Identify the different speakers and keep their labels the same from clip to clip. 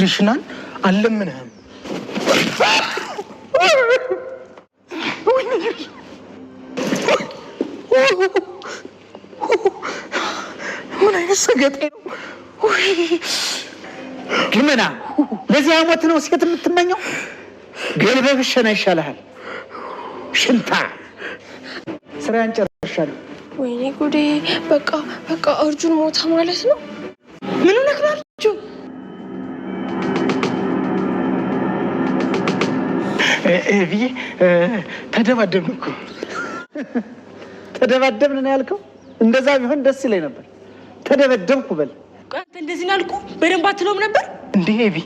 Speaker 1: ፕሮፌሽናል አለምንህም ምን አይነት ሰገጤ ነው ግመና ለዚህ አሞት ነው ሴት የምትመኘው ገልበብሽና ይሻልሃል ሽንታ ስራን ጨርሻለሁ
Speaker 2: ወይኔ ጉዴ በቃ አርጁን ሞታ ማለት ነው ምን ነክራችሁ
Speaker 1: ኤቪ ተደባደብን እኮ ተደባደብን ነው ያልከው እንደዛ ቢሆን ደስ ይለኝ ነበር ተደበደብኩ በል
Speaker 2: አንተ እንደዚህ ናልኩ በደንብ አትለውም ነበር
Speaker 1: እንዴ ኤቪ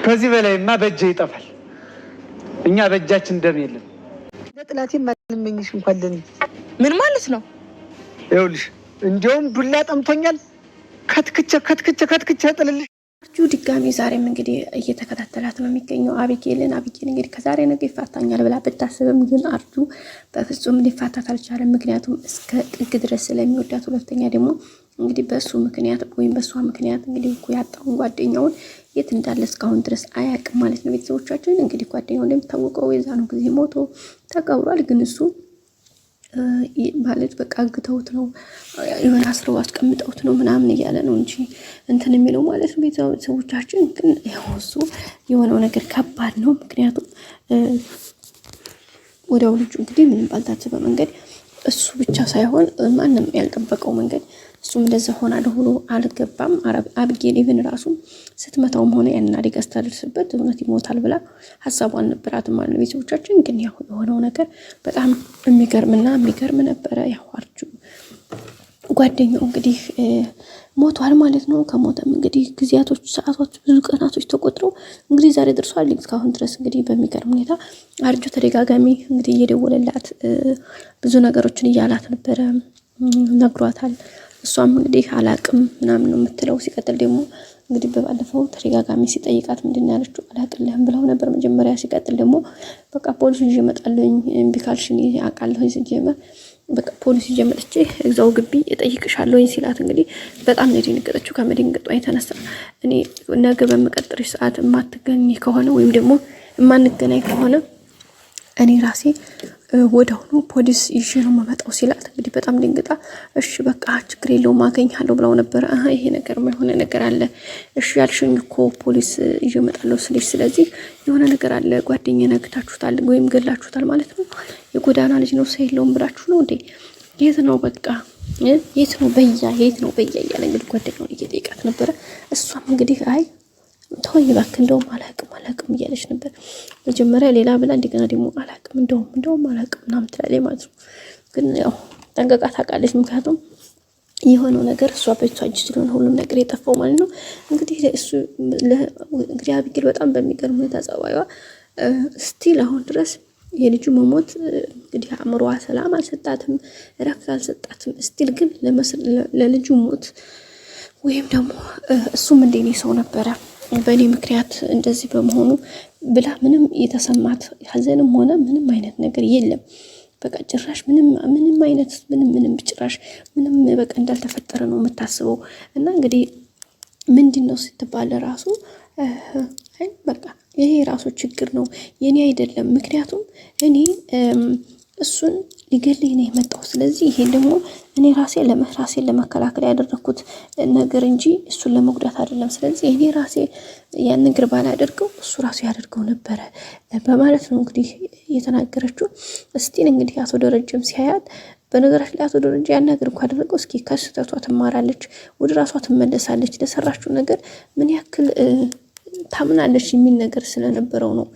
Speaker 1: ከዚህ በላይማ በእጄ ይጠፋል እኛ በእጃችን ደም የለም ለጥላቴ ማልመኝሽ እንኳን ለኔ
Speaker 2: ምን ማለት ነው
Speaker 1: ይኸውልሽ እንደውም ዱላ ጠምቶኛል ከትክቸ ጥልልሽ
Speaker 3: አርጁ ድጋሚ ዛሬም እንግዲህ እየተከታተላት ነው የሚገኘው አቢጌል እንግዲህ ከዛሬ ነገ ይፋታኛል ብላ ብታስብም ግን አርጁ በፍጹም ሊፋታት አልቻለም ምክንያቱም እስከ ጥግ ድረስ ስለሚወዳት ሁለተኛ ደግሞ እንግዲህ በሱ ምክንያት ወይም በሷ ምክንያት እንግዲህ እኮ ያጣውን ጓደኛውን የት እንዳለ እስካሁን ድረስ አያውቅም ማለት ነው ቤተሰቦቻችን እንግዲህ ጓደኛው እንደምታወቀው የዛኑ ጊዜ ሞቶ ተቀብሯል ግን እሱ ማለት በቃ አግተውት ነው የሆነ አስረው አስቀምጠውት ነው ምናምን እያለ ነው እንጂ እንትን የሚለው ማለት ነው ቤተሰቦቻችን ግን እሱ የሆነው ነገር ከባድ ነው ምክንያቱም ወዲያው ልጁ እንግዲህ ምንም ባልታሰበ መንገድ እሱ ብቻ ሳይሆን ማንም ያልጠበቀው መንገድ እሱም እንደዛ ሆና ደሆሎ አልገባም አቢጌል ኢቭን ራሱ ስትመታውም ሆነ ያንን አደጋ ስታደርስበት እውነት ይሞታል ብላ ሐሳቧን ነበራት ማለት ነው ቤተሰቦቻችን ግን ያው የሆነው ነገር በጣም የሚገርም ነበረ ያው አርጁ ጓደኛው እንግዲህ ሞቷል ማለት ነው ከሞተም እንግዲህ ጊዜያቶች ሰዓቶች ብዙ ቀናቶች ተቆጥረው እንግዲህ ዛሬ ደርሷል እስካሁን ድረስ እንግዲህ በሚገርም ሁኔታ አርጁ ተደጋጋሚ እንግዲህ እየደወለላት ብዙ ነገሮችን እያላት ነበረ ነግሯታል እሷም እንግዲህ አላቅም ምናምን ነው የምትለው ሲቀጥል ደግሞ እንግዲህ በባለፈው ተደጋጋሚ ሲጠይቃት ምንድነው ያለችው አላቅልህም ብለው ነበር መጀመሪያ ሲቀጥል ደግሞ በቃ ፖሊስ ይዤ እመጣለሁኝ ቢካልሽኒ አቃለሁኝ ሲጀመር በቃ ፖሊስ ይዤ መጥቼ እዛው ግቢ እጠይቅሻለሁኝ ሲላት እንግዲህ በጣም ነው የደነገጠችው ከመደንገጧ የተነሳ እኔ ነገ በመቀጠርሽ ሰዓት ማትገኝ ከሆነ ወይም ደግሞ ማንገናኝ ከሆነ እኔ ራሴ ወደሆኑ ፖሊስ ይዤ ነው የምመጣው ሲላት እንግዲህ በጣም ደንግጣ እሺ በቃ ችግር የለውም አገኛለሁ ብለው ነበር ይሄ ነገር የሆነ ነገር አለ እሺ ያልሽኝ እኮ ፖሊስ ይዤ እመጣለሁ ስለዚህ የሆነ ነገር አለ ጓደኛዬ ነግታችሁታል ወይም ገላችሁታል ማለት ነው የጎዳና ልጅ ነው ሰይለውም ብላችሁ ነው እንዴ የት ነው በቃ የት ነው በያ እያለ እንግዲህ ጓደኛውን እየጠየቃት ነበረ እሷም እንግዲህ አይ ተወይ እባክህ እንደውም አላቅም እያለች ነበር መጀመሪያ ሌላ ብላ እንደገና ደግሞ አላቅም እንደውም አላቅም ምናምን ትላለች ማለት ነው ግን ያው ጠንቀቃ ታውቃለች ምክንያቱም የሆነው ነገር እሷ በእሷ እጅ ስለሆነ ሁሉም ነገር የጠፋው ማለት ነው እንግዲህ እሱ እንግዲህ አቢጌል በጣም በሚገርም ሁኔታ ጸባይዋ ስቲል አሁን ድረስ የልጁ መሞት እንግዲህ አእምሮዋ ሰላም አልሰጣትም እረፍት አልሰጣትም ስቲል ግን ለልጁ ሞት ወይም ደግሞ እሱም እንደኔ ሰው ነበረ በእኔ ምክንያት እንደዚህ በመሆኑ ብላ ምንም የተሰማት ሀዘንም ሆነ ምንም አይነት ነገር የለም በቃ ጭራሽ ምንም አይነት ምንም ጭራሽ ምንም በቃ እንዳልተፈጠረ ነው የምታስበው እና እንግዲህ ምንድነው ስትባል ራሱ በቃ ይሄ ራሱ ችግር ነው የኔ አይደለም ምክንያቱም እኔ እሱን ሊገልኝ ነው የመጣው ስለዚህ ይሄ ደግሞ እኔ ራሴን ለመከላከል ያደረኩት ነገር እንጂ እሱን ለመጉዳት አይደለም ስለዚህ እኔ ራሴ ያን ነገር ባላደርገው እሱ ራሱ ያደርገው ነበር በማለት ነው እንግዲህ የተናገረችው እስቲን እንግዲህ አቶ ደረጀም ሲያያት በነገራችን ላይ አቶ ደረጀ ያን ነገር እንኳን አደረገው እስኪ ከስተቷ ትማራለች ወደ ራሷ ትመለሳለች ለሰራችው ነገር ምን ያክል ታምናለች የሚል ነገር ስለነበረው ነው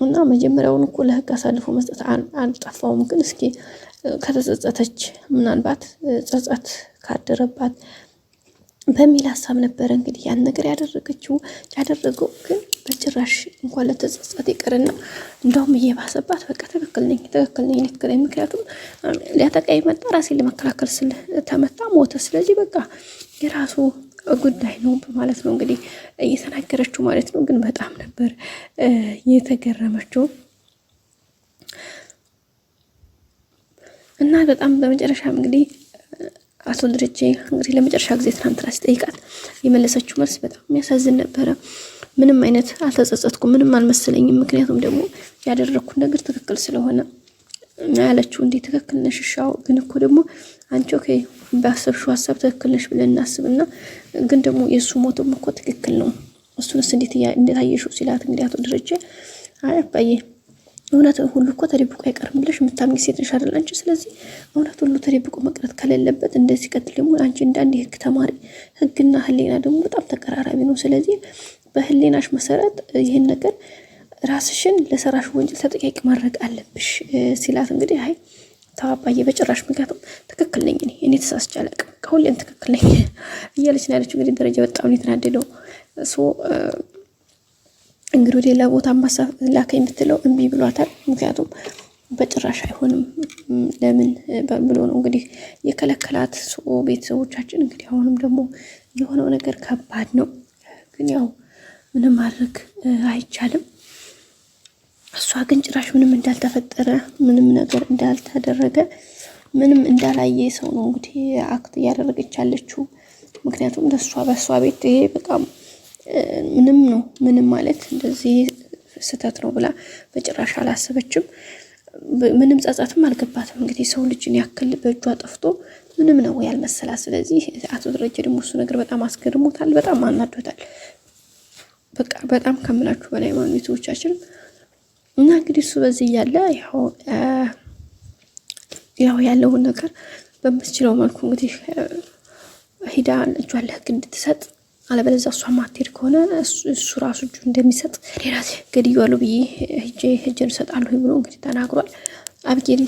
Speaker 3: እና መጀመሪያውን እኮ ለህግ አሳልፎ መስጠት አልጠፋውም ግን እስኪ ከተጸጸተች ምናልባት ጸጸት ካደረባት በሚል ሀሳብ ነበር እንግዲህ ያን ነገር ያደረገው ግን በጭራሽ እንኳን ለተጸጸተ ይቀርና እንደውም እየባሰባት በቃ ትክክል ነኝ ምክንያቱም ሊያጠቃይ መጣ ራሴን ለመከላከል ተመታ ሞተ ስለዚህ በቃ የራሱ ጉዳይ ነው ማለት ነው እንግዲህ እየተናገረችው ማለት ነው ግን በጣም ነበር የተገረመችው እና በጣም በመጨረሻም እንግዲህ አቶ ደረጀ እንግዲህ ለመጨረሻ ጊዜ ትናንትና ሲጠይቃት የመለሰችው መልስ በጣም የሚያሳዝን ነበረ ምንም አይነት አልተጸጸትኩም፣ ምንም አልመሰለኝም። ምክንያቱም ደግሞ ያደረኩት ነገር ትክክል ስለሆነ ያለችው። እንዴ ትክክል ነሽ፣ ሻው ግን እኮ ደግሞ አንቺ ኦኬ ባሰብሽው ሀሳብ ትክክል ነሽ ብለን እናስብና ግን ደግሞ የእሱ ሞትም እኮ ትክክል ነው፣ እሱንስ እንዴት አየሽው ሲላት እንግዲህ አቶ ደረጀ አይ አባዬ እውነት ሁሉ እኮ ተደብቆ አይቀርም ብለሽ የምታምኚ ሴት ነሽ አይደል አንቺ። ስለዚህ እውነት ሁሉ ተደብቆ መቅረት ከሌለበት እንደዚህ ቀጥል። ደግሞ አንቺ እንዳንድ የህግ ተማሪ ህግና ህሊና ደግሞ በጣም ተቀራራቢ ነው። ስለዚህ በህሊናሽ መሰረት ይህን ነገር ራስሽን ለሰራሽ ወንጀል ተጠያቂ ማድረግ አለብሽ ሲላት እንግዲህ አይ ተው አባዬ በጭራሽ፣ ምክንያቱም ትክክል ነኝ እኔ ተሳስቼ አላውቅም፣ ከሁሌም ትክክል ነኝ እያለች ነው ያለችው። እንግዲህ ደረጃ በጣም ነው የተናደደው። እንግዲህ ወደ ሌላ ቦታ ማሳፍ ላከኝ የምትለው እምቢ ብሏታል። ምክንያቱም በጭራሽ አይሆንም ለምን ብሎ ነው እንግዲህ የከለከላት። ቤተሰቦቻችን እንግዲህ አሁንም ደግሞ የሆነው ነገር ከባድ ነው፣ ግን ያው ምንም ማድረግ አይቻልም። እሷ ግን ጭራሽ ምንም እንዳልተፈጠረ ምንም ነገር እንዳልተደረገ ምንም እንዳላየ ሰው ነው እንግዲህ አክት እያደረገች ያለችው። ምክንያቱም በእሷ ቤት ይሄ በጣም ምንም ነው፣ ምንም ማለት እንደዚህ ስህተት ነው ብላ በጭራሽ አላሰበችም። ምንም ጸጸትም አልገባትም። እንግዲህ ሰው ልጅን ያክል በእጇ ጠፍቶ ምንም ነው ያልመሰላት። ስለዚህ አቶ ደረጀ ደግሞ እሱ ነገር በጣም አስገርሞታል፣ በጣም አናዶታል። በቃ በጣም ከምላችሁ በላይ ማን ቤቶቻችን እና እንግዲህ እሱ በዚህ እያለ ያው ያለውን ነገር በምትችለው መልኩ እንግዲህ ሂዳ እጇን ለህግ እንድትሰጥ አለበለዚያ እሷ ማትሄድ ከሆነ እሱ ራሱ እጁ እንደሚሰጥ ሌላስ ገድያለሁ ብዬ ሄጄን እሰጣለሁ ብሎ እንግዲህ ተናግሯል። አብጌል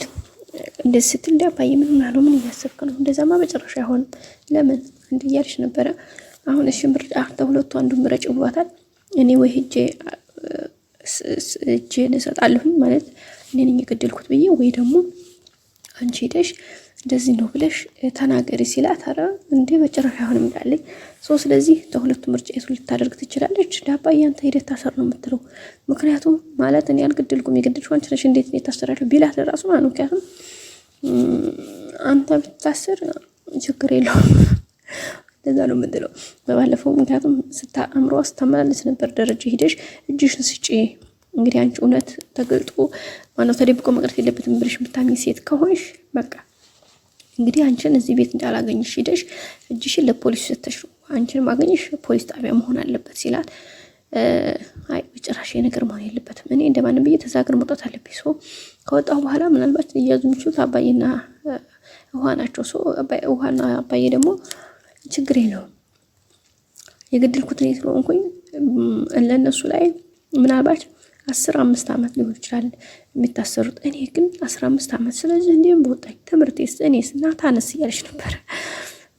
Speaker 3: እንደዚህ ስትል እንደ አባዬ ምን ማለት ነው? ምን እያሰብክ ነው? እንደዛማ በጭራሽ አይሆንም። ለምን እንዴ እያለች ነበረ። አሁን እሺ ምርጫ ተሁለቱ አንዱን ምረጭ ብሏታል። እኔ ወይ ሄጄን እሰጣለሁ ማለት እኔ ነኝ የገደልኩት ብዬ ወይ ደግሞ አንቺ ሄደሽ እንደዚህ ነው ብለሽ ተናገሪ ሲላት፣ ኧረ እንዴ በጭራሽ አይሆንም እንዳለኝ ስለዚህ ተሁለቱ ምርጫ የቱ ልታደርግ ትችላለች? ዳባዬ አንተ ሄደህ ታሰር ነው የምትለው። ምክንያቱም ማለት እኔ አልገደልኩም የገደልሽው አንቺ ነሽ እንዴት ነው የታሰራችሁ ቢላት ለራሱ ማለት ነው። ምክንያቱም አንተ ብታሰር ችግር የለውም ለዛ ነው የምትለው በባለፈው። ምክንያቱም አእምሮዋ ስታመላለስ ነበር ደረጃ ሄደሽ እጅሽን ስጪ እንግዲህ አንቺ እውነት ተገልጦ ማነው ተደብቆ መቅረት የለበትም ብለሽ የምታምኚ ሴት ከሆንሽ በቃ እንግዲህ አንቺን እዚህ ቤት እንዳላገኝሽ ሄደሽ እጅሽን ለፖሊስ ሰተሽ አንቺን ማገኝሽ ፖሊስ ጣቢያ መሆን አለበት ሲላት፣ አይ በጭራሽ ነገር መሆን የለበትም እኔ እንደማንም ብዬ ተዛግር መውጣት አለብኝ። ከወጣሁ በኋላ ምናልባት ሊያዙ የሚችሉት አባዬና ውሃ ናቸው። ውሃና አባዬ ደግሞ ችግር የለውም የገደልኩት እኔ ስለሆንኩኝ ለእነሱ ላይ ምናልባት 15 ዓመት ሊሆን ይችላል የሚታሰሩት፣ እኔ ግን 15 ዓመት። ስለዚህ እንዴም በወጣኝ ትምህርቴስ እኔስ ናታንስ እያለች ነበር።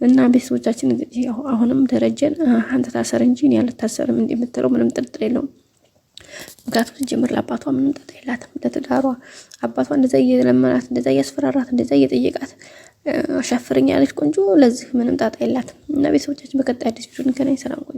Speaker 3: እና ቤተሰቦቻችን እንግዲህ አሁንም ደረጀን አንተ ታሰር እንጂ እኔ አልታሰርም እንደምትለው ምንም ጥርጥር የለውም። ምክንያቱም ሲጀምር ለአባቷ ምንም ጣጣ የላትም። ለትዳሯ አባቷ እንደዛ እየለመናት እንደዛ እያስፈራራት እንደዛ እየጠየቃት አሻፍረኝ ያለች ቆንጆ ለዚህ ምንም ጣጣ የላትም። እና ቤተሰቦቻችን በቀጣይ አዲስ ቪዲዮ እንገናኝ። ሰላም ቆዩ።